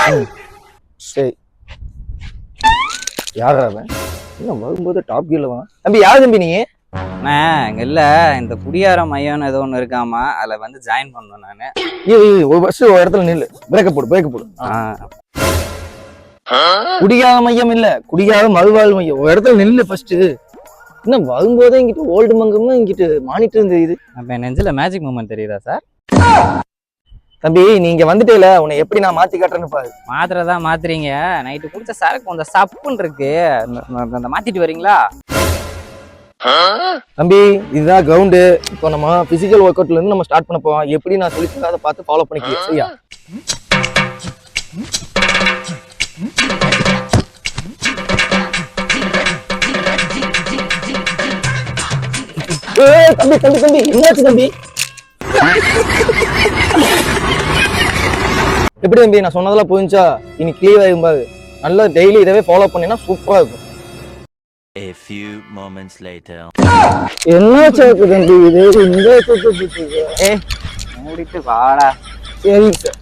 சரி யாரா அவன் என்ன வரும்போது டாப் கீழ வா தம்பி யார் தம்பி நீ அண்ணே இங்க இல்ல இந்த குடியார மையம்னு ஏதோ ஒண்ணு இருக்காமா அதுல வந்து ஜாயின் பண்ணேன் நானு. ஒரு பஸ் ஒரு இடத்துல நில்லு பிரேக்க போடு குடியாத மையம் இல்ல குடியாத மறுவாழ் மையம் ஒரு இடத்துல நில்லு ஃபர்ஸ்ட் இன்னும் வரும்போதே இங்கிட்டு ஓல்டு மங்கமும் இங்கிட்டு மானிட்டர் தெரியுது. அப்ப என் நெஞ்சில மேஜிக் மூமெண்ட் தெரியுதா சார்? தம்பி நீங்க வந்துட்டேல உன்னை எப்படி நான் மாத்தி காட்டுறேன்னு பாரு. மாத்திரதா மாத்துறீங்க, நைட்டு குடிச்ச சரக்கு கொஞ்சம் சப்புன்னு இருக்கு, அந்த மாத்திட்டு வரீங்களா? தம்பி இதுதான் கிரவுண்டு. இப்போ நம்ம பிசிக்கல் ஒர்க் அவுட்ல இருந்து நம்ம ஸ்டார்ட் பண்ண போவோம். எப்படி நான் சொல்லி அதை பார்த்து ஃபாலோ பண்ணிக்க சரியா? தம்பி தம்பி தம்பி என்னாச்சு தம்பி? எப்படி தம்பி நான் சொன்னதெல்லாம் புரிஞ்சா? இனி கிளியர் ஆகும் பாரு. நல்லா டெய்லி இதவே ஃபாலோ பண்ணினா சூப்பரா இருக்கும். A few moments later. என்னாச்சு தம்பி இது இந்த மூடிட்டு வாடா. சரி சார்.